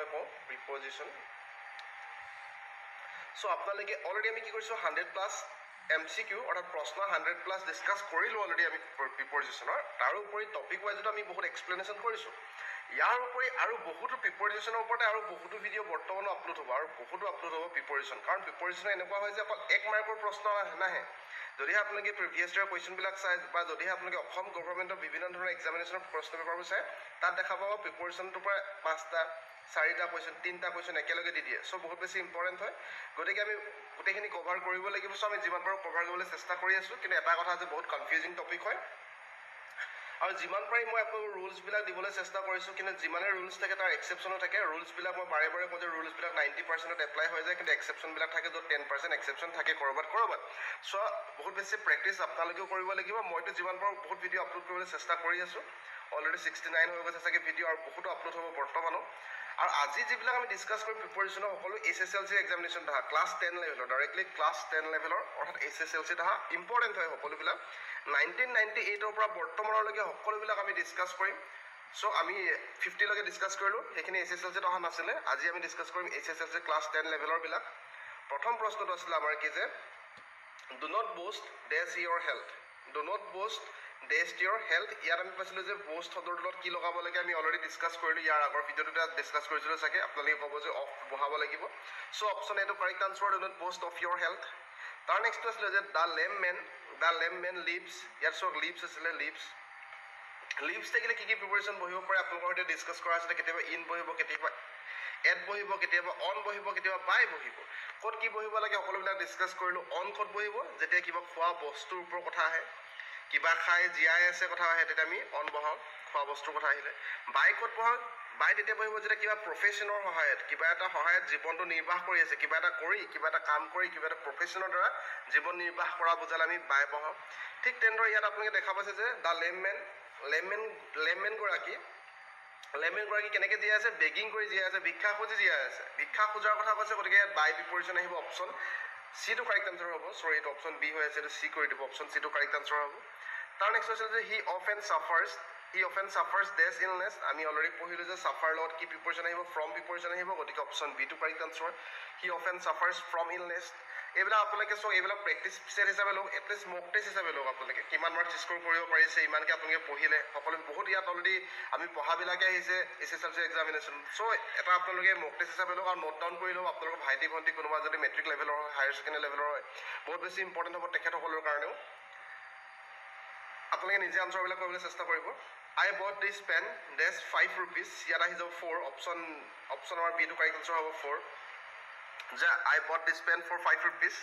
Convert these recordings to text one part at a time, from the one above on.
মই কওঁ preposition so আপোনালোকে অলৰেডি আমি কি কৰিছোঁ 100+ MCQ অৰ্থাৎ প্ৰশ্ন 100+ ডিছকাছ কৰিলোঁ অলৰেডি আমি প্ৰিপজিশ্যনৰ তাৰোপৰি টপিক ৱাইজতো আমি বহুত এক্সপ্লেনেশ্যন কৰিছোঁ ইয়াৰ উপৰি আৰু বহুতো প্ৰিপজিশ্যনৰ ওপৰতে আৰু বহুতো ভিডিঅ' বৰ্তমানো আপলোড হ'ব আৰু বহুতো আপলোড হ'ব প্ৰিপজিশ্যন কাৰণ প্ৰিপজিশ্যন এনেকুৱা হয় যে অকল 1 মাৰ্কৰ প্ৰশ্ন নাহে যদিহে আপোনালোকে প্ৰিভিয়াছ ইয়াৰ কুৱেশ্যনবিলাক চাই বা যদিহে আপোনালোকে অসম গভৰ্ণমেণ্টৰ বিভিন্ন ধৰণৰ এক্সামিনেশ্যনৰ প্ৰশ্ন পেপাৰবোৰ চাই তাত দেখা পাব প্ৰিপজিশ্যনটোৰ পৰা 5টা 4টা কুৱেশ্যন 3টা কুৱেশ্যন একেলগে দি দিয়ে সো বহুত বেছি ইম্পৰ্টেণ্ট হয় গতিকে আমি গোটেইখিনি কভাৰ কৰিব লাগিব সো আমি যিমান পাৰোঁ কভাৰ কৰিবলৈ চেষ্টা কৰি আছোঁ কিন্তু এটা কথা যে বহুত কনফিউজিং টপিক হয় আৰু যিমান পাৰি মই আপোনালোকৰ ৰুলছবিলাক দিবলৈ চেষ্টা কৰিছোঁ কিন্তু যিমানে ৰুলছ থাকে তাৰ এক্সেপশ্যনো থাকে ৰুলছবিলাক মই বাৰে বাৰে কওঁ যে ৰুলছবিলাক 90% এপ্লাই হৈ যায় কিন্তু এক্সেপশ্যনবিলাক থাকে য'ত 10% এক্সেপশ্যন থাকে ক'ৰবাত চ' বহুত বেছি প্ৰেক্টিছ আপোনালোকেও কৰিব লাগিব মইতো যিমান পাৰোঁ বহুত ভিডিঅ' আপলোড কৰিবলৈ চেষ্টা কৰি আছোঁ অলৰেডি 69 হৈ গৈছে চাগে ভিডিঅ' আৰু বহুতো আপলোড হ'ব বৰ্তমানো আৰু আজি যিবিলাক আমি ডিছকাছ কৰিম প্ৰিপেৰেশ্যনৰ সকলো SSLC এক্সামিনেশ্যন দেখা ক্লাছ 10 লেভেলৰ ডাইৰেক্টলি ক্লাছ 10 লেভেলৰ অৰ্থাৎ SSLC দেখা ইম্পৰ্টেণ্ট হয় সকলোবিলাক 1998ৰ পৰা বৰ্তমানলৈকে সকলোবিলাক আমি ডিছকাছ কৰিম চ' আমি 50লৈকে ডিছকাছ কৰিলোঁ সেইখিনি SSLCত অহা নাছিলে আজি আমি ডিছকাছ কৰিম SSLC ক্লাছ 10 লেভেলৰবিলাক প্ৰথম প্ৰশ্নটো আছিলে আমাৰ কি যে do not boast dash your health do not boast dash your health ইয়াত আমি পাইছিলোঁ যে বষ্ট শব্দৰ তলত কি লগাব লাগে আমি অলৰেডি ডিছকাছ কৰিলোঁ ইয়াৰ আগৰ ভিডিঅ'টোতে ডিছকাছ কৰিছিলোঁ চাগে আপোনালোকে ক'ব যে অফ বহাব লাগিব চ' অপশ্যন এটো correct answer do not boast of your health তাৰ নেক্সটটো আছিলে যে দ্য লেম মেন লিভছ ইয়াত চক লিভছ আছিলে লিভছ থাকিলে কি প্ৰিপেৰেশ্যন বহিব পাৰে আপোনালোকৰ সৈতে ডিছকাছ কৰা আছিলে কেতিয়াবা ইন বহিব কেতিয়াবা এড বহিব কেতিয়াবা অন বহিব কেতিয়াবা বাই বহিব ক'ত কি বহিব লাগে সকলোবিলাক ডিছকাছ কৰিলোঁ অন ক'ত বহিব যেতিয়া কিবা খোৱা বস্তুৰ ওপৰত কথা আহে কিবা খাই জীয়াই আছে কথা আহে তেতিয়া আমি অন বহাওঁ খোৱা বস্তুৰ কথা আহিলে বাই ক'ত বহাওঁ বাই তেতিয়া বহিব যেতিয়া কিবা প্ৰফেশ্যনৰ সহায়ত কিবা এটা সহায়ত জীৱনটো নিৰ্বাহ কৰি আছে কিবা এটা কৰি কিবা এটা কাম কৰি কিবা এটা প্ৰফেশ্যনৰ দ্বাৰা জীৱন নিৰ্বাহ কৰা বুজালে আমি বাই বহাওঁ ঠিক তেনেদৰে ইয়াত আপোনালোকে দেখা পাইছে যে দ্য লেমমেন গৰাকী কেনেকৈ জীয়াই আছে বেগিং কৰি জীয়াই আছে ভিক্ষা খুজি জীয়াই আছে ভিক্ষা খোজাৰ কথা কৈছে গতিকে ইয়াত বাই প্ৰিপেৰেশ্যন আহিব অপশ্যন চিটো কাৰেক্ট আনচাৰ হ'ব চৰি এইটো অপশ্যন বি হৈ আছে এইটো চি কৰি দিব অপশ্যন চিটো কাৰেক্ট আনচাৰ হ'ব তাৰ নেক্সট হৈছে যে হি অফেন চাফাৰ্ছ ডেছ ইলনেছ আমি অলৰেডি পঢ়িলোঁ যে চাফাৰ লগত কি প্ৰিপেৰেশ্যন আহিব ফ্ৰম প্ৰিপেৰেশ্যন আহিব গতিকে অপশ্যন বিটো correct answer he often suffers from illness এইবিলাক আপোনালোকে চাওক এইবিলাক প্ৰেক্টিছ ছেট হিচাপে লওক এটলিষ্ট মক টেষ্ট হিচাপে লওক আপোনালোকে কিমান মাৰ্কছ স্ক'ৰ কৰিব পাৰিছে ইমানকৈ আপোনালোকে পঢ়িলে সকলো বহুত ইয়াত অলৰেডি আমি পঢ়াবিলাকে আহিছে SSLC এক্সামিনেশ্যন চ' এটা আপোনালোকে মক টেষ্ট হিচাপে লওক আৰু নোট ডাউন কৰি লওক আপোনালোকৰ ভাইটি ভণ্টি কোনোবা যদি মেট্ৰিক লেভেলৰ হয় হায়াৰ ছেকেণ্ডেৰী লেভেলৰ হয় বহুত বেছি ইম্পৰ্টেণ্ট হ'ব তেখেতসকলৰ কাৰণেও আপোনালোকে নিজে আনচাৰবিলাক কৰিবলৈ চেষ্টা কৰিব আই bought this PAN dash 5 rupees ইয়াত আহি যাব 4 অপশ্যন আমাৰ বিটো কাৰেক্ট আনচাৰ হ'ব 4 যে I bought this pen for 5 rupees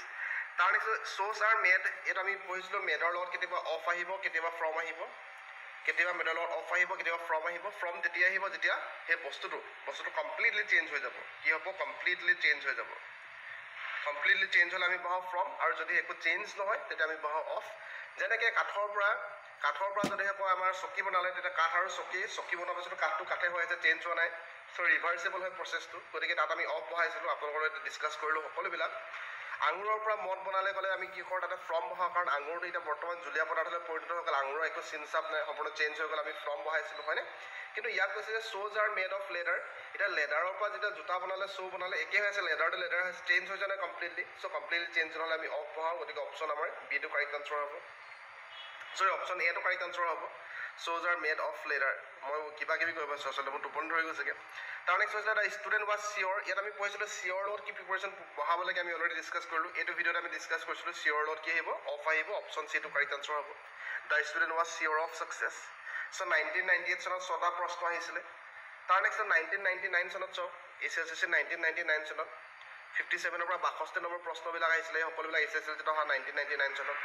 তাৰ নেক্সট শ্ব'জ আৰ মেড এইটো আমি পঢ়িছিলোঁ মেডৰ লগত কেতিয়াবা অফ আহিব কেতিয়াবা ফ্ৰম আহিব কেতিয়াবা মেডৰ লগত অফ আহিব কেতিয়াবা ফ্ৰম আহিব ফ্ৰম তেতিয়া আহিব যেতিয়া সেই বস্তুটো কমপ্লিটলি চেঞ্জ হৈ যাব কি হ'ব কমপ্লিটলি চেঞ্জ হৈ যাব কমপ্লিটলি চেঞ্জ হ'লে আমি বহাওঁ ফ্ৰম আৰু যদি একো চেঞ্জ নহয় তেতিয়া আমি বহাওঁ অফ যেনেকৈ কাঠৰ পৰা যদিহে কয় আমাৰ চকী বনালে তেতিয়া কাঠ আৰু চকী বনোৱাৰ পিছতো কাঠটো কাঠে হৈ আছে চেঞ্জ হোৱা নাই চ' ৰিভাৰ্চেবল হয় প্ৰচেছটো গতিকে তাত আমি অফ বহাইছিলোঁ আপোনালোকৰ লগত ডিছকাছ কৰিলোঁ সকলোবিলাক আঙুৰৰ পৰা মদ বনালে ক'লে আমি কি কৰোঁ তাতে ফ্ৰম বহাওঁ কাৰণ আঙুৰটো এতিয়া বৰ্তমান জুলীয়া পদাৰ্থলৈ পৰিণত হৈ গ'ল আঙুৰৰ একো চিনচাপ নাই সম্পূৰ্ণ চেঞ্জ হৈ গ'ল আমি ফ্ৰম বহাইছিলোঁ হয়নে কিন্তু ইয়াত কৈছে যে শ্ব'জ আৰ মেড অফ লেডাৰ এতিয়া লেডাৰৰ পৰা যেতিয়া জোতা বনালে শ্ব' বনালে একেই হৈ আছে লেডাৰ চেঞ্জ হৈ যোৱা নাই কমপ্লিটলি চ' কমপ্লিটলি চেঞ্জ নহ'লে আমি অফ বহাওঁ গতিকে অপশ্যন আমাৰ বিটো কাৰেক্ট আনচাৰ হ'ব চৰি অপশ্যন এটো কাৰেক্ট আনচাৰ হ'ব শ্ব'জ আৰ মেড অফ লেডাৰ মই কিবা কিবি কৰিব আছোঁ আচলতে মোৰ টোপনি ধৰি গৈছেগৈ তাৰ নেক্সট হৈছে এটা ষ্টুডেণ্ট ৱাজ চিয়'ৰ ইয়াত আমি পঢ়িছিলোঁ চিয়'ৰ লগত কি প্ৰিপেৰেশ্যন বহাব লাগে আমি অলৰেডি ডিছকাছ কৰিলোঁ এইটো ভিডিঅ'ত আমি ডিছকাছ কৰিছিলোঁ চিয়'ৰ লগত কি আহিব অফ আহিব অপশ্যন চিটো কাৰেক্ট আনচাৰ হ'ব the student was sure of success so' 1998 চনত 6টা প্ৰশ্ন আহিছিলে তাৰ নেক্সট 1999 চনত চাওক SSLC 1999 চনত 57ৰ পৰা 62 নম্বৰ প্ৰশ্নবিলাক আহিছিলে সকলোবিলাক SSLCত অহা 1999 চনত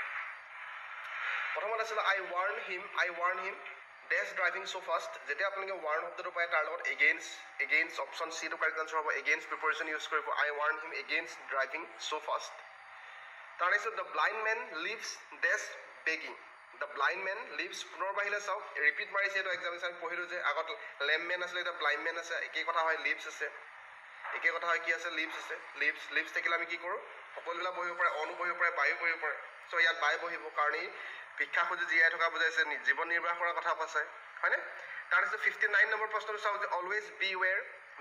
প্ৰথমত আছিলে I warn him dash driving so' fast যেতিয়া আপোনালোকে ৱাৰ্ণ শব্দটো পায় তাৰ লগত এগেইনষ্ট অপশ্যন চিটো কাৰেক্ট আনচাৰ হ'ব এগেইনষ্ট প্ৰিপেৰেশ্যন ইউজ কৰিব I warn him against driving so' fast তাৰ next the blind man lives dash begging the blind man lives পুনৰ বাহিলে চাওক ৰিপিট মাৰিছে এইটো এক্সামিনেশ্যন আমি পঢ়িলোঁ যে আগত লেম মেন আছিলে এতিয়া ব্লাইণ্ড মেন আছে একেই কথা হয় লিভছ আছে একেই কথা হয় কি আছে লিভছ আছে লিভছ থাকিলে আমি কি কৰোঁ সকলোবিলাক বহিব পাৰে অনো বহিব পাৰে বায়ু বহিব পাৰে চ' ইয়াত বাই বহিব কাৰণ ভিক্ষা খুজি জীয়াই থকা বুজাইছে জীৱন নিৰ্বাহ কৰাৰ কথা কৈছে হয়নে তাৰপিছত 59 নম্বৰ প্ৰশ্নটো চাওক যে অলৱেজ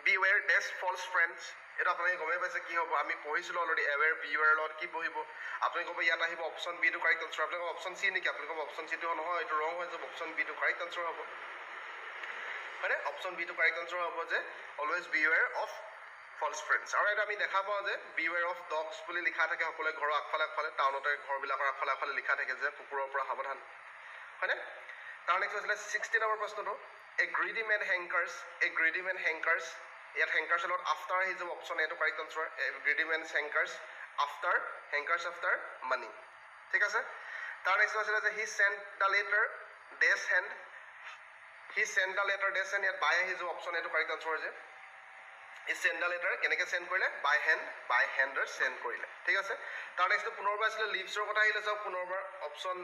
বিৱেৰ ডেছ ফলছ ফ্ৰেণ্ডছ, এইটো আপোনালোকে গমেই পাইছে কি হ'ব, আমি পঢ়িছিলোঁ অলৰেডি এৱেৰ বিৱেৰ লগত কি পঢ়িব। আপুনি ক'ব ইয়াত আহিব অপশ্যন বি টো কাৰেক্ট আনচাৰ, আপোনালোকৰ অপশ্যন চি নেকি, আপুনি ক'ব অপশ্যন চিটো নহয়, এইটো ৰং হৈ যাব, অপশ্যন বি টো কাৰেক্ট আনচাৰ হ'ব, হয়নে? অপশ্যন বি টো কাৰেক্ট আনচাৰ হ'ব যে অলৱেজ বিৱেৰ অফ ফলছ ফ্ৰেণ্ডছ। আৰু এটা আমি দেখা পাওঁ যে বিৱেৰ অফ ডগছ বুলি লিখা থাকে সকলোৱে ঘৰৰ আগফালে আগফালে, টাউনতে ঘৰবিলাকৰ আগফালে আগফালে লিখা থাকে যে কুকুৰৰ পৰা সাৱধান, হয়নে? তাৰ নেক্সট আছিলে 16 নম্বৰ প্ৰশ্নটো, এ গ্ৰিডি মেন হেংকাৰ্ছ, এ গ্ৰিডি মেন হেংকাৰ্ছ, ইয়াত হেংকাৰ্ছৰ লগত আফটাৰ আহি যাব, অপশ্যন এটো correct answer, a greedy man hankers after, hankers after money, ঠিক আছে। তাৰ নেক্সট আছিলে যে he sent the letter dash hand, he sent the letter dash hand, ইয়াত বাই আহি যাব, অপশ্যন এটো কাৰেক্ট আনচাৰ যে হি চেণ্ট দ্য লেটাৰ কেনেকৈ চেণ্ড কৰিলে, বাই হেণ্ডৰ চেণ্ড কৰিলে, ঠিক আছে। তাৰ নেক্সটটো পুনৰবাৰ আছিলে লিভছৰ কথা আহিলে, চাওক পুনৰবাৰ option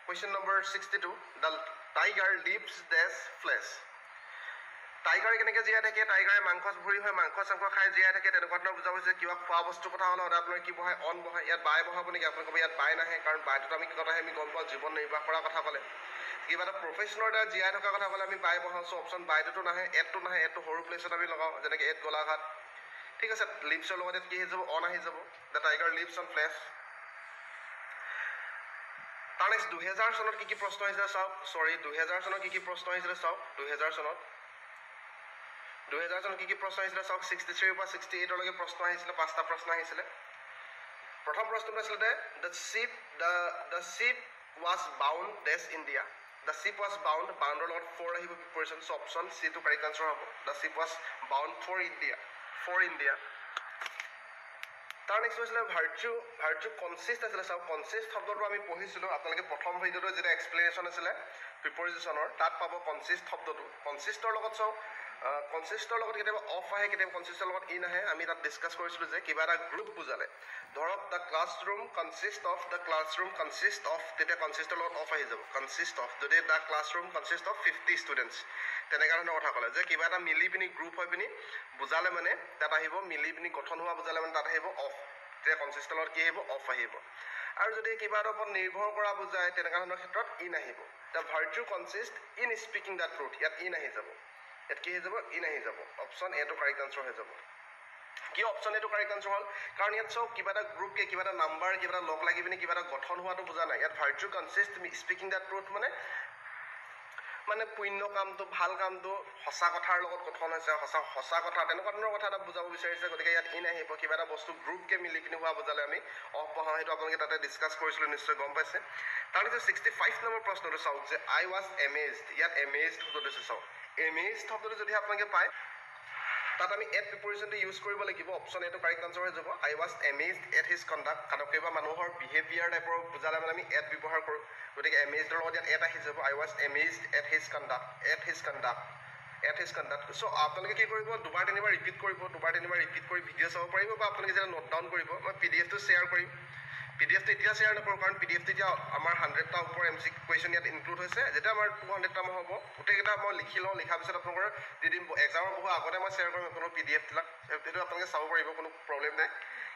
question number 62, the tiger lives dash flesh, টাইগাৰে কেনেকৈ জীয়াই থাকে, টাইগাৰে মাংস ভৰি হৈ মাংস চাংস খাই জীয়াই থাকে, তেনেকুৱা ধৰণৰ বুজা হৈছে। কিবা খোৱা বস্তুৰ কথা হ'লে সদায় আপোনাৰ কি বহায়, অন বহায়, ইয়াত বাই বহাব নেকি, আপুনি ক'ব ইয়াত বাই নাহে, কাৰণ বাইটোত আমি কথা আমি গম পাওঁ জীৱন নিৰ্বাহ কৰাৰ কথা ক'লে, কিবা এটা প্ৰফেশ্যনৰ দ্বাৰা জীয়াই থকাৰ কথা ক'লে আমি বাই বহাওঁ, চ' অপশ্যন বাইটোতো নাহে, এডটো নাহে, এডটো সৰু প্লেচত আমি লগাওঁ, যেনেকৈ এড গোলাঘাট, ঠিক আছে। লিভছৰ লগত ইয়াত কি আহি যাব, অন আহি যাব, the tiger lives on flesh. তাৰ নেক্সট 2000 চনত কি প্ৰশ্ন আহিছিলে চাওক, 2000 চনত কি প্ৰশ্ন আহিছিলে চাওক, 2000 চনত কি প্ৰশ্ন আহিছিলে চাওক, 63 পৰা 68লৈকে প্ৰশ্ন আহিছিলে, 5টা প্ৰশ্ন আহিছিলে। প্ৰথম প্ৰশ্নটো আছিলে the ship was bound dash India, the ship was bound, বাউণ্ডৰ লগত 4 আহিব প্ৰিপৰেশ্যন, চ' অপশ্যন চি টো কাৰেক্ট আনচাৰ হ'ব, the ship was bound for India. তাৰ নেক্সট হৈছিলে ভাৰ্চু কনচিষ্ট আছিলে, চাওক কনচিষ্ট শব্দটো আমি পঢ়িছিলোঁ, আপোনালোকে প্ৰথম ভিডিঅ'টো যেতিয়া এক্সপ্লেনেশ্যন আছিলে প্ৰিপজিশ্যনৰ, তাত পাব কনচিষ্ট শব্দটো। কনচিষ্টৰ লগত চাওক, কনচিষ্টৰ লগত কেতিয়াবা অফ আহে, কেতিয়াবা কনচিষ্টৰ লগত ইন আহে, আমি তাত ডিছকাছ কৰিছিলোঁ যে কিবা এটা গ্ৰুপ বুজালে, ধৰক দ্য ক্লাছৰুম কনচিষ্ট অফ, তেতিয়া কনচিষ্টৰ লগত অফ আহি যাব, কনচিষ্ট অফ, যদি the classroom consist of 50 students, তেনেকুৱা ধৰণৰ কথা ক'লে, যে কিবা এটা মিলি পিনি গ্ৰুপ হৈ পিনি বুজালে মানে তাত আহিব, মিলি পিনি গঠন হোৱা বুজালে মানে তাত আহিব অফ, তেতিয়া কনচিষ্টৰ লগত কি আহিব, অফ আহিব। আৰু যদি কিবা এটাৰ ওপৰত নিৰ্ভৰ কৰা বুজায় তেনেকুৱা ধৰণৰ ক্ষেত্ৰত ইন আহিব, the virtue consist in speaking the truth, ইয়াত ইন আহি যাব, ইয়াত কি হৈ যাব, ইন আহি যাব, অপশ্যন এটো কাৰেক্ট আনচাৰ হৈ যাব। কিয় অপশ্যন এটো কাৰেক্ট আনচাৰ হ'ল, কাৰণ ইয়াত চাওক কিবা এটা গ্ৰুপকে কিবা এটা নাম্বাৰ কিবা এটা লগ লাগি পিনি কিবা এটা গঠন হোৱাটো বুজা নাই, ইয়াত virtue consist speaking the truth মানে পুণ্য কামটো, ভাল কামটো সঁচা কথাৰ লগত গঠন হৈছে, সঁচা কথা, তেনেকুৱা ধৰণৰ কথা এটা বুজাব বিচাৰিছে, গতিকে ইয়াত ইন আহিব। কিবা এটা বস্তু গ্ৰুপকে মিলি পিনি হোৱা বুজালে আমি অফ বহাওঁ, সেইটো আপোনালোকে তাতে ডিছকাছ কৰিছিলোঁ, নিশ্চয় গম পাইছে। তাৰপিছত 65 নম্বৰ প্ৰশ্নটো চাওক যে আই ৱাজ এমেজড, ইয়াত এমেজড শব্দটো আছে, চাওক এমেজড শব্দটো যদি আপোনালোকে পায় তাত আমি এট প্ৰিপজিশ্যনটো ইউজ কৰিব লাগিব, অপশ্যন এটো কাৰেক্ট আনচাৰ হৈ যাব, আই ৱাজ এমেজড এট হিজ কণ্ডাক্ট, কাৰণ কিবা মানুহৰ বিহেভিয়াৰ টাইপৰ বুজালে মানে আমি এট ব্যৱহাৰ কৰোঁ, গতিকে এমেজডৰ লগত ইয়াত এট আহি যাব, আই ৱাজ এমেজড এট হিজ কণ্ডাক্ট, চ' আপোনালোকে কি কৰিব, দুবাৰ তিনিবাৰ ৰিপিট কৰি ভিডিঅ' চাব পাৰিব, বা আপোনালোকে যেতিয়া নোট ডাউন কৰিব, মই PDF টো শ্বেয়াৰ কৰিম, PDF টো এতিয়া শ্বেয়াৰ নকৰোঁ, কাৰণ PDF টো এতিয়া আমাৰ 100টা ওপৰ MC কুৱেশ্যন ইয়াত ইনক্লুড হৈছে, যেতিয়া আমাৰ 200টা মান হ'ব, গোটেইকেইটা মই লিখি লওঁ, লিখাৰ পিছত আপোনালোকৰ দি দিম, এক্সামৰ বহু আগতে মই শ্বেয়াৰ কৰিম আপোনাৰ PDF বিলাক, সেইটো আপোনালোকে চাব পাৰিব, কোনো প্ৰব্লেম নাই।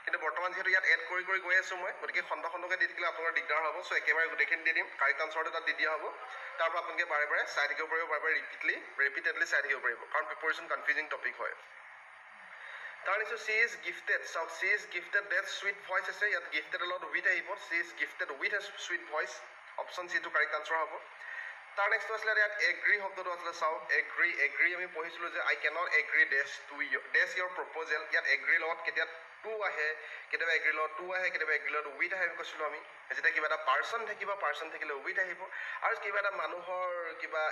কিন্তু বৰ্তমান যিহেতু ইয়াত এড কৰি গৈ আছোঁ মই, গতিকে খণ্ডকে দি থাকিলে আপোনালোকৰ দিগদাৰ হ'ব, চ' একেবাৰে গোটেইখিনি দি দিম, কাৰেক্ট আনচাৰটো তাত দি দিয়া হ'ব, তাৰ পৰা আপোনালোকে বাৰে বাৰে চাই থাকিব পাৰিব, বাৰে বাৰে ৰিপিটেডলি চাই থাকিব পাৰিব, কাৰণ প্ৰিপেৰেশ্যন কনফিউজিং টপিক হয়। তাৰ নিশ্চয় চি ইজ গিফটেড, চাওক she is gifted that sweet voice আছে, ইয়াত গিফটেডৰ লগত উইথ আহিব, she is gifted with a sweet voice, option C টো কাৰেক্ট আনচাৰ হ'ব। তাৰ নেক্সট আছিলে ইয়াত এগ্ৰি শব্দটো আছিলে, চাওক এগ্ৰি আমি পঢ়িছিলোঁ যে আই কেনট এগ্ৰি ডেছ ইয়ৰ প্ৰপ'জেল, ইয়াত এগ্ৰিৰ লগত কেতিয়া টু আহে, কেতিয়াবা এগ্ৰিৰ লগত টু আহে, কেতিয়াবা এগ্ৰিৰ লগত উইথ আহে কৈছিলোঁ আমি, যেতিয়া কিবা এটা পাৰ্চন থাকিলে উইথ আহিব, আৰু কিবা এটা মানুহৰ কিবা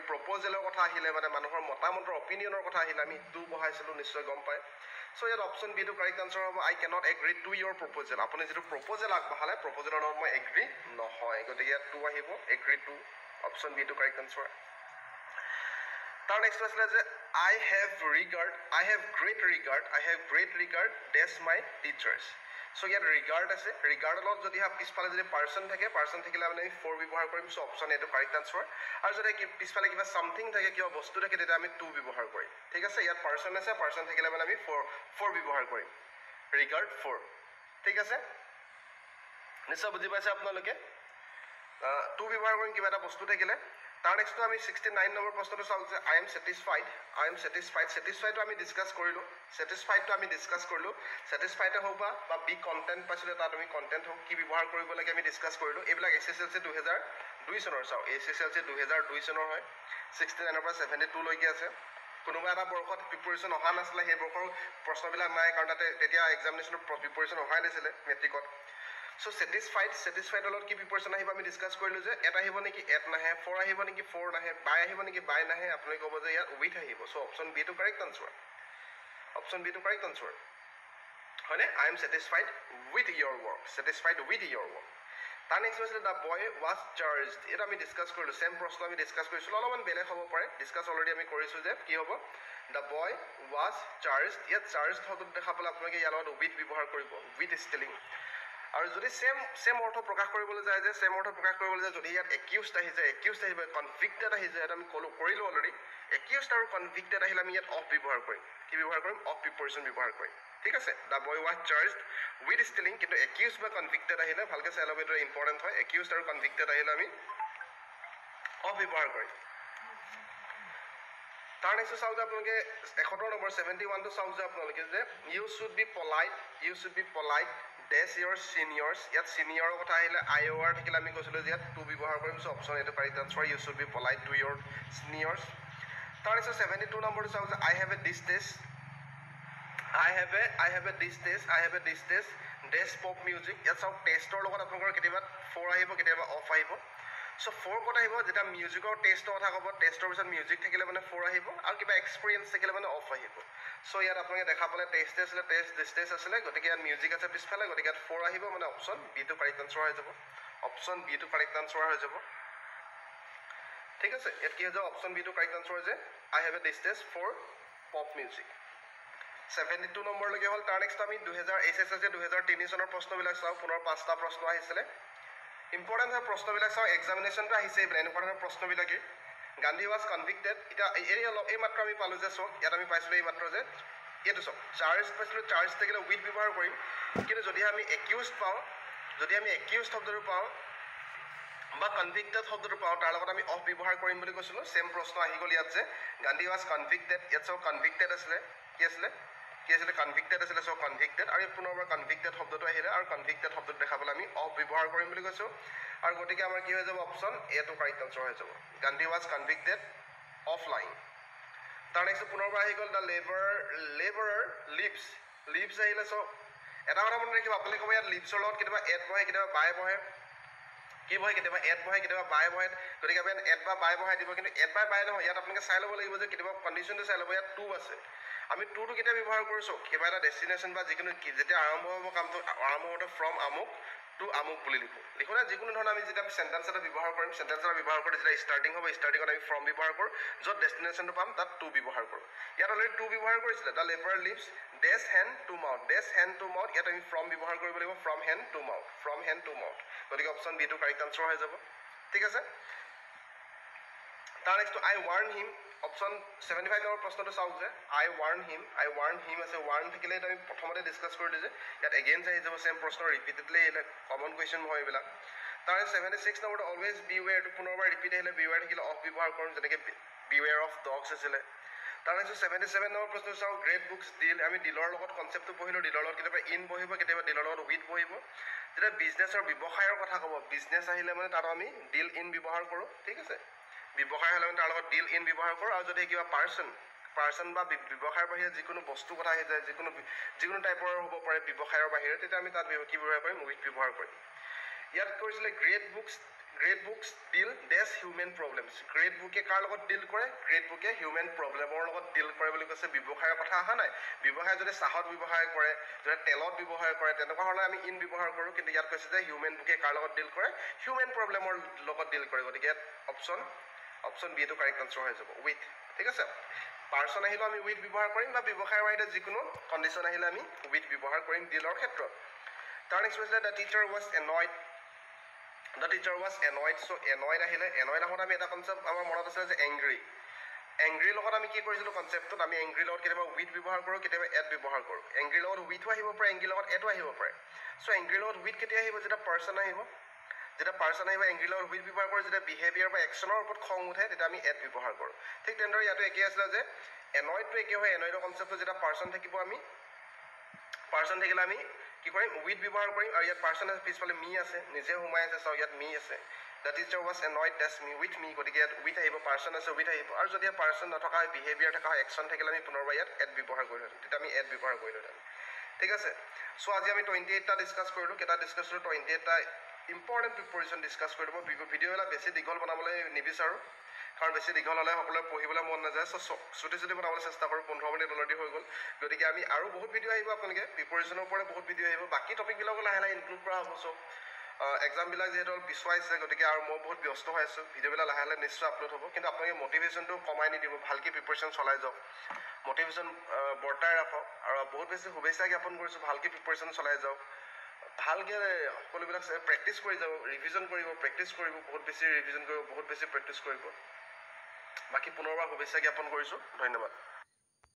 প্ৰপ'জেলৰ কথা আহিলে, মানে মানুহৰ মতামতৰ অপিনিয়নৰ কথা আহিলে আমি টু বহাইছিলোঁ, নিশ্চয় গম পায়। চ' ইয়াত অপশ্যন বি টো কাৰেক্ট আনচাৰ হ'ব, I cannot agree to your proposal, আপুনি যিটো প্ৰপ'জেল আগবঢ়ালে প্ৰপ'জেলৰ লগত মই এগ্ৰি নহয়, গতিকে ইয়াত টু আহিব, এগ্ৰি টু, অপশ্যন বি টো কাৰেক্ট আনচাৰ। তাৰ নেক্সট আছিলে যে I have great regard dash my teachers, so' ইয়াত ৰিগাৰ্ড আছে, ৰিগাৰ্ডৰ লগত যদি পিছফালে যদি পাৰ্চন থাকিলে মানে আমি ফ'ৰ ব্যৱহাৰ কৰিম, চ' অপশ্যন এইটো কাৰেক্ট আনচাৰ। আৰু যদি পিছফালে কিবা চামথিং থাকে, কিবা বস্তু থাকে, তেতিয়া আমি টু ব্যৱহাৰ কৰিম, ঠিক আছে। ইয়াত পাৰ্চন থাকিলে মানে আমি ফ'ৰ ব্যৱহাৰ কৰিম, ৰিগাৰ্ড ফ'ৰ, ঠিক আছে, নিশ্চয় বুজি পাইছে আপোনালোকে, টু ব্যৱহাৰ কৰিম কিবা এটা বস্তু থাকিলে। তাৰ নেক্সটটো আমি 69 নম্বৰ প্ৰশ্নটো চাওঁ যে আই এম ছেটিছফাইড ছেটিছফাইডটো আমি ডিছকাছ কৰিলোঁ ছেটিছফাইডে হওক বা বি কণ্টেণ্ট পাইছিলোঁ তাত আমি কণ্টেণ্ট হওক কি ব্যৱহাৰ কৰিব লাগে আমি ডিছকাছ কৰিলোঁ এইবিলাক SSLC 2002 চনৰ চাওঁ SSLC 2002 চনৰ হয় 69 পৰা 72 লৈকে আছে কোনোবা এটা বৰ্ষত প্ৰিপেৰেশ্যন অহা নাছিলে সেই বৰ্ষৰ প্ৰশ্নবিলাক নাই কাৰণ তাতে তেতিয়া এক্সামিনেশ্যনৰ প্ৰিপেৰেশ্যন অহাই নাছিলে মেট্ৰিকত So satisfied অলপ কি প্ৰিপেৰেশ্যন আহিব আমি ডিছকাছ কৰিলোঁ যে এট আহিব নেকি এট নাহে 4 আহিব নেকি 4 নাহে বাই আহিব নেকি বাই নাহে আপুনি ক'ব যে ইয়াত উইথ আহিব চ' অপশ্যন বি টো কাৰেক্ট আনচাৰ হয়নে I am satisfied with your work তাৰ নেক্সট হৈছিলে দ্য বয় ৱাজ চাৰ্জড এইটো আমি ডিছকাছ কৰিলোঁ চেম প্ৰশ্ন আমি ডিছকাছ কৰিছিলোঁ অলপমান বেলেগ হ'ব পাৰে ডিছকাছ অলৰেডি আমি কৰিছোঁ যে কি হ'ব দ্য বয় ৱাজ চাৰ্জড ইয়াত চাৰ্জড শব্দটো দেখা পালে আপোনালোকে ইয়াৰ লগত উইথ ব্যৱহাৰ কৰিব উইথ ষ্টিলিং আৰু যদি সেম অৰ্থ প্ৰকাশ কৰিবলৈ যায় যে যদি ইয়াত একিউজড আহি যায় কনভিক্টেড আহি যায় আমি কৰিলোঁ অলৰেডি একিউজড আৰু কনভিক্টেড আহিলে আমি ইয়াত অফ ব্যৱহাৰ কৰিম কি ব্যৱহাৰ কৰিম অফ প্ৰিপ'জিশ্যন ব্যৱহাৰ কৰিম ঠিক আছে the boy was charged with stealing কিন্তু একিউজড বা কনভিক্টেড আহিলে ভালকৈ চাই ল'ব এইটো ইম্পৰ্টেণ্ট হয় একিউজড আৰু কনভিক্টেড আহিলে আমি অফ ব্যৱহাৰ কৰিম তাৰ নেক্সট চাওক যে আপোনালোকে 71 নম্বৰ 71টো চাওক যে আপোনালোকে যে you should be polite dash your seniors ইয়াত চিনিয়ৰৰ কথা আহিলে আই অ' আৰ থাকিলে আমি কৈছিলোঁ যে ইয়াত টু ব্যৱহাৰ কৰিম চ' অপশ্যন এইটো correct answer you should be polite to your seniors তাৰ পিছত 72 নম্বৰটো চাওক যে I have a distaste dash pop music ইয়াত চাওক টেষ্টৰ লগত আপোনালোকৰ কেতিয়াবা 4 আহিব কেতিয়াবা অফ আহিব চ' 4 ক'ত আহিব যেতিয়া মিউজিকৰ টেষ্টৰ কথা ক'ব টেষ্টৰ পিছত মিউজিক থাকিলে মানে 4 আহিব আৰু কিবা এক্সপিৰিয়েঞ্চ থাকিলে মানে অফ আহিব চ' ইয়াত আপোনালোকে দেখা পালে টেষ্ট আছিলে গতিকে ইয়াত মিউজিক আছে পিছফালে গতিকে ইয়াত 4 আহিব মানে অপশ্যন বি টো কাৰেক্ট আনচাৰ হৈ যাব ঠিক আছে ইয়াত কি হৈ যাব অপশ্যন বি টো কাৰেক্ট আনচাৰ যে I have a distaste for pop music 72 নম্বৰলৈকে হ'ল তাৰ নেক্সট আমি SSLC 2003 চনৰ প্ৰশ্নবিলাক চাওঁ পুনৰ 5টা প্ৰশ্ন আহিছিলে ইম্পৰ্টেণ্ট হয় প্ৰশ্নবিলাক চাওঁ এক্সামিনেশ্যনটো আহিছে এনেকুৱা ধৰণৰ প্ৰশ্নবিলাকেই গান্ধী ৱাজ কনভিক্টেড এতিয়া এই মাত্ৰ আমি পালোঁ যে চাওক ইয়াত আমি পাইছিলোঁ এই মাত্ৰ যে এইটো চাওক চাৰ্জ পাইছিলোঁ চাৰ্জ থাকিলে উইথ ব্যৱহাৰ কৰিম কিন্তু যদি আমি একিউজড শব্দটো পাওঁ বা কনভিক্টেড শব্দটো পাওঁ তাৰ লগত আমি অফ ব্যৱহাৰ কৰিম বুলি কৈছিলোঁ চেম প্ৰশ্ন আহি গ'ল ইয়াত যে গান্ধী ৱাজ কনভিক্টেড ইয়াত চাওক কনভিক্টেড আছিলে কনভিক্টেড আছিলে চ' কনভিক্টেড আৰু পুনৰবাৰ কনভিক্টেড শব্দটো আহিলে আৰু কনভিক্টেড শব্দটো দেখা পালে আমি অফ ব্যৱহাৰ কৰিম বুলি কৈছোঁ আৰু গতিকে আমাৰ কি হৈ যাব অপশ্যন এটো কাৰেক্ট আনচাৰ হৈ যাব Gandhi was convicted of line তাৰ নেক্সট পুনৰবাৰ আহি গ'ল দ্য লেবাৰৰ লিভছ আহিলে চ' এটা কথা মনত ৰাখিব আপোনালোকে ক'ব ইয়াত লিভছৰ লগত কেতিয়াবা এড বহে কেতিয়াবা বাই বহে কেতিয়াবা এড বহে কেতিয়াবা বাই বহে গতিকে আপুনি এড বা বাই বহাই দিব কিন্তু এড বাই নহয় ইয়াত আপোনালোকে চাই ল'ব লাগিব যে কেতিয়াবা কণ্ডিশ্যনটো চাই ল'ব ইয়াত 2 আছে আমি 2টো কেতিয়া ব্যৱহাৰ কৰিছোঁ কিবা এটা ডেষ্টিনেশ্যন বা যিকোনো যেতিয়া আৰম্ভ হ'ব কামটো আৰম্ভ হওঁতে ফ্ৰম আমুক টু আমুক বুলি লিখোঁ না যিকোনো ধৰণৰ আমি যেতিয়া চেণ্টেঞ্চ এটা ব্যৱহাৰ কৰিম যেতিয়া ষ্টাৰ্টিঙত আমি ফ্ৰম ব্যৱহাৰ কৰোঁ য'ত ডেষ্টিনেশ্যনটো পাম তাত 2 ব্যৱহাৰ কৰোঁ ইয়াত অলৰেডি 2 ব্যৱহাৰ কৰিছিলে দ্য লেবাৰৰ lives dash hand to mouth ইয়াত আমি ফ্ৰম ব্যৱহাৰ কৰিব লাগিব ফ্ৰম হেণ্ড টু মাউথ গতিকে অপশ্যন বি টো কাৰেক্ট আনচাৰ হৈ যাব ঠিক আছে তাৰ নেক্সটটো আই ৱাৰ্ণ হিম অপশ্যন 75 নম্বৰ প্ৰশ্নটো চাওক যে আই ৱাৰ্ণ হিম আছে ৱাৰ্ণ থাকিলে আমি প্ৰথমতে ডিছকাছ কৰিলোঁ যে ইয়াত এগেইনছ আহি যাব চেম প্ৰশ্ন ৰিপিটেডলি আহিলে কমন কুৱেশ্যন হয় এইবিলাক তাৰ 76 নম্বৰটো অলৱেজ বিৱেৰটো পুনৰবাৰ ৰিপিট আহিলে বিৱেৰ থাকিলে অফ ব্যৱহাৰ কৰিম যেনেকৈ বিৱেৰ অফ ডগছ আছিলে তাৰ নেক্সট 77 নম্বৰ প্ৰশ্নটো চাওঁ গ্ৰেট বুকছ ডিল আমি ডিলৰ লগত কনচেপ্টটো পঢ়িলোঁ ডিলৰ লগত কেতিয়াবা ইন বহিব কেতিয়াবা ডিলৰ লগত উইথ বহিব যেতিয়া বিজনেছৰ ব্যৱসায়ৰ কথা ক'ব বিজনেছ আহিলে মানে তাত আমি ডিল ইন ব্যৱহাৰ কৰোঁ ঠিক আছে ব্যৱসায় হ'লে আমি তাৰ লগত ডিল ইন ব্যৱহাৰ কৰোঁ আৰু যদি কিবা পাৰ্চন বা ব্যৱসায়ৰ বাহিৰে যিকোনো বস্তু কথা আহি যায় যিকোনো টাইপৰ হ'ব পাৰে ব্যৱসায়ৰ বাহিৰে তেতিয়া আমি তাত কি ব্যৱহাৰ কৰিম উইথ ব্যৱহাৰ কৰিম ইয়াত কৰিছিলে গ্ৰেট বুকছ ডিল ডেছ হিউমেন প্ৰব্লেমছ গ্ৰেট বুকে কাৰ লগত ডিল কৰে গ্ৰেট বুকে হিউমেন প্ৰব্লেমৰ লগত ডিল কৰে বুলি কৈছে ব্যৱসায়ৰ কথা অহা নাই ব্যৱসায় যদি চাহত ব্যৱসায় কৰে যদি তেলত ব্যৱসায় কৰে তেনেকুৱা হ'লে আমি ইন ব্যৱহাৰ কৰোঁ কিন্তু ইয়াত কৈছে যে হিউমেন বুকে কাৰ লগত ডিল কৰে হিউমেন প্ৰব্লেমৰ লগত ডিল কৰে গতিকে ইয়াত অপশ্যন বি টো কাৰেক্ট আনচাৰ হৈ যাব উইথ ঠিক আছে পাৰ্চন আহিলেও আমি উইথ ব্যৱহাৰ কৰিম বা ব্যৱসায়ৰ বাহিৰে যিকোনো কণ্ডিশ্যন আহিলে আমি উইথ ব্যৱহাৰ কৰিম ডিলৰ ক্ষেত্ৰত তাৰ নেক্সট হৈছিলে দ্য টিচাৰ ৱাজ এনয়ড চ' এনয়ড আহিলে এনয়ড আহোঁতে আমি এটা কনচেপ্ট আমাৰ মনত আছিলে যে এংগ্ৰিৰ লগত আমি কি কৰিছিলোঁ কনচেপ্টত আমি এংগ্ৰিৰ লগত কেতিয়াবা উইথ ব্যৱহাৰ কৰোঁ কেতিয়াবা এড ব্যৱহাৰ কৰোঁ এংগ্ৰিৰ লগত উইথো আহিব পাৰে এংগ্ৰিৰ লগত এডো আহিব পাৰে চ' এংগ্ৰিৰ লগত উইথ কেতিয়া আহিব যেতিয়া পাৰ্চন আহিব যেতিয়া পাৰ্চন আহিব এংগ্ৰি লগত হুইথ ব্যৱহাৰ কৰোঁ, যেতিয়া বিহেভিয়াৰ বা একশ্যনৰ ওপৰত খং উঠে তেতিয়া আমি এট ব্যৱহাৰ কৰোঁ। ঠিক তেনেদৰে ইয়াতো একেই আছিলে যে এনয়ডটো একে হয়, এনয়ডৰ কনচেপ্টটো যেতিয়া পাৰ্চন থাকিব আমি পাৰ্চন থাকিলে আমি কি কৰিম উইথ ব্যৱহাৰ কৰিম, আৰু ইয়াত পাৰ্চন আছে পিছফালে মি আছে, নিজে সোমাই আছে, চাওঁ ইয়াত মি আছে, the teacher was annoyed dash me with me, গতিকে ইয়াত উইথ আহিব, পাৰ্চন আছে উইথ আহিব, আৰু যদি পাৰ্চন নথকা হয় বিহেভিয়াৰ থকা হয় একশ্যন থাকিলে আমি পুনৰবাৰ ইয়াত এড ব্যৱহাৰ কৰিলোহেঁতেন, তেতিয়া আমি এড ব্যৱহাৰ কৰিলোহেঁতেন। ঠিক আছে, চ' আজি আমি 28টা ডিছকাছ কৰিলোঁ, কেইটা ডিছকাছ কৰিলোঁ 28টা ইম্পৰ্টেণ্ট প্ৰিপ'জিশ্যন ডিছকাছ কৰিলোঁ। মই ভিডিঅ'বিলাক বেছি দীঘল বনাবলৈ নিবিচাৰোঁ, কাৰণ বেছি দীঘল হ'লে সকলোৱে পঢ়িবলৈ মন নাযায়, চ' চুটি বনাবলৈ চেষ্টা কৰোঁ। 15 মিনিট অলৰেডি হৈ গ'ল, গতিকে আমি আৰু বহুত ভিডিঅ' আহিব, আপোনালোকে প্ৰিপ'জিশ্যনৰ ওপৰত বহুত ভিডিঅ' আহিব, বাকী টপিকবিলাকো লাহে লাহে ইনক্লুড কৰা হ'ব। চ' এক্সামবিলাক যিহেতু অলপ পিছুৱাইছে, গতিকে আৰু মই বহুত ব্যস্ত হৈ আছোঁ, ভিডিঅ'বিলাক লাহে লাহে নিশ্চয় আপলোড হ'ব, কিন্তু আপোনালোকে মটিভেশ্যনটো কমাই নিদিব, ভালকৈ প্ৰিপেৰেশ্যন চলাই যাওক, মটিভেশ্যন বৰ্তাই ৰাখক, আৰু বহুত বেছি শুভেচ্ছা জ্ঞাপন কৰিছোঁ, ভালকৈ প্ৰিপেৰেশ্যন চলাই যাওক, ভালকৈ সকলোবিলাক প্ৰেক্টিছ কৰি যাব, ৰিভিজন কৰিব, প্ৰেক্টিছ কৰিব, বহুত বেছি ৰিভিজন কৰিব, বহুত বেছি প্ৰেক্টিছ কৰিব। বাকী পুনৰবাৰ শুভেচ্ছা জ্ঞাপন কৰিছোঁ, ধন্যবাদ।